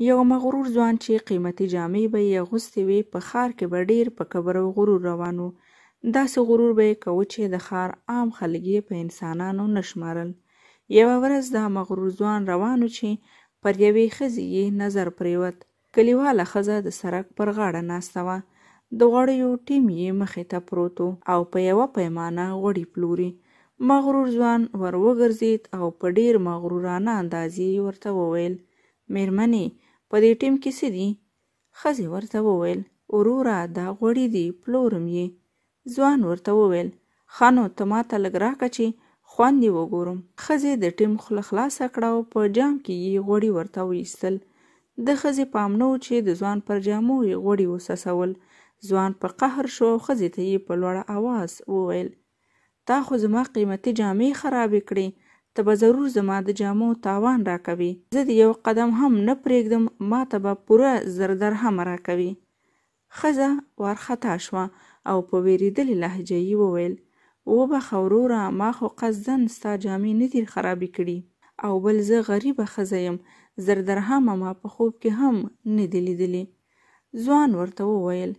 یو مغرور ځوان چې قیمتي جامې به یې اغوستې وي په ښار کې به ډېر په کبر او غرور روان و. داسې غرور به یې کوه چې د ښار عام خلک یې په انسانانو نه شمارل. یوه ورځ دا مغرور ځوان روان و چې پر یوې ښځې یې نظر پرېوت. کلیواله ښځه د سړک پر غاړه ناسته وه. د غوړیو ټیم یې مخې ته پروت و او په یوه پیمانه غوړي پلوري. مغرور ځوان ور وګرځېد او په ډېر مغرورانه انداز یې ورته وویل: مېرمنې، په دې ټیم کې څه دي؟ ښځې ورته وویل: وروره، دا غوړي دي، پلورم یې. ځوان ورته وویل: ښه نو ته ماته لږ راکړه چې خوند یې وګورم. ښځې د ټیم خوله خلاصه کړه او په جام کې یې غوړي ورته وایستل. د ښځې پام نه و چې د ځوان پر جامو یې غوړي وڅڅول. ځوان په قهر شو او ښځې ته یې په لوړ اواز وویل: تا خو زما قیمتي جامې خرابې کړې، ته به ضرور زما د جامو تاوان راکوي. زه د یو قدم هم نه پرېږدم، ما ته به پوره 1000 درهمه راکوي. ښځه وارخطا شوه او په وېرېدلې لهجه یې وویل: وبخه وروره، ما خو قصداً ستا جامې نه دي خرابې کړي، او بل زه غریبه ښځه یم، 1000 درهمه ما په خوب کې هم نه دي لیدلي. ځوان ورته وویل: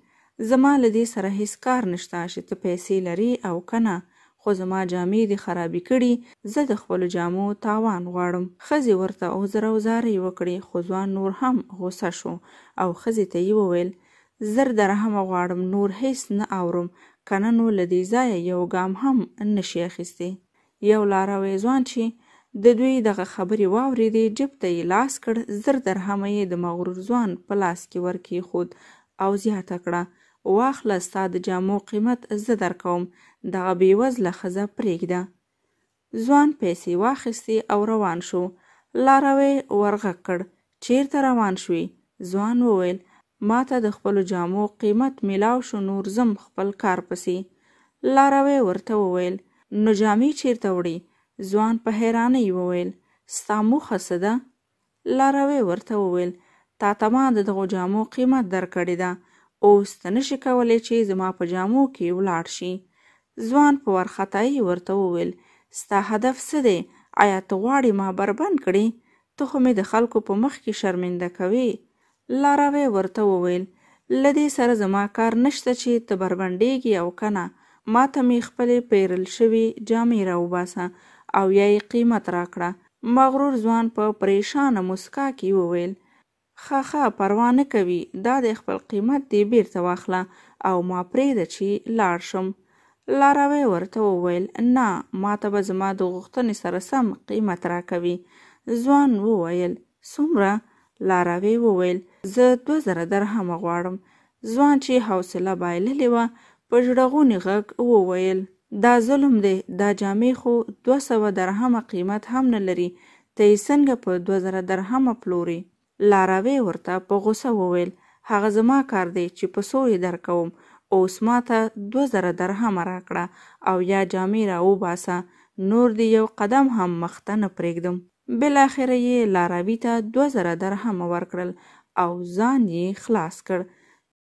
زما له دې سره هیڅ کار نشته چې ته پیسې لرې او که نه، خو زما جامې دې خرابې کړي، زه د خپلو جامو تاوان غواړم. ښځې ورته عذر او زارۍ وکړې، خو ځوان نور هم غوسه شو او ښځې ته یې وویل: 1000 درهمه غواړم، نور هیڅ نه اورم، که نه نو له دې ځایه یو ګام هم نشي اخیستی. یو لاروی ځوان چې د دوی دغه خبرې واورېدې جیب ته یې لاس کړ. 1000 درهمه یې د مغرور ځوان په لاس کې ورکېښود او زیاته کړه: واخله، ستا د جامو قیمت زه درکوم، دغه بېوزله ښځه پرېږده. ځوان پیسې واخیستې او روان شو. لاروی ورغږ کړ: چیرته روان شوې؟ ځوان وویل: ما ته د خپلو جامو قیمت میلاو شو، نور ځم خپل کار پسې. لاروی ورته وویل: نو جامې چیرته وړې؟ ځوان په حیرانۍ وویل: ستا موخه څه ده؟ لاروی ورته وویل: تا ته ما د دغو جامو قیمت درکړې ده، اوس ته نشي کولی چې زما په جامو کې ولاړ شي. ځوان په وارخطایي ورته وویل: ستا هدف څه دی؟ آیا ته غواړې ما بربنډ کړې؟ ته خو مې د خلکو په مخ کې شرمنده کوې. لاروی ورته وویل: له دې سره زما کار نشته چې ته بربنډېږې او که نه، ما ته مې خپلې پیرل شوې جامې راوباسه او یا یې قیمت راکړه. مغرور ځوان په پریشانه مسکا کې وویل: ښه پروا نه کوي، دا د خپل قیمت دې بیرته واخله او ما پرېږده چې لاړ شم. لاروی ورته وویل: نه، ما ته به زما د غوښتنې سره سم قیمت راکوي. ځوان وویل: څومره؟ لاروی وویل: زه 2000 درهمه غواړم. ځوان چې حوصله بایللې وه په ژړغوني غږ وویل: دا ظلم دی، دا جامې خو 200 درهمه قیمت هم نه لري، ته یې څنګه په 2000 درهمه پلورې؟ لاروی ورته په غوسه وویل: هغه زما کار دی چې په څو یې درکوم، اوس ما ته 2000 درهمه راکړه او یا جامې راوباسه، نور دې یو قدم هم مخته نه پرېږدم. بالاخره یې لاروي ته 2000 درهمه ورکړل او ځان یې خلاص کړ.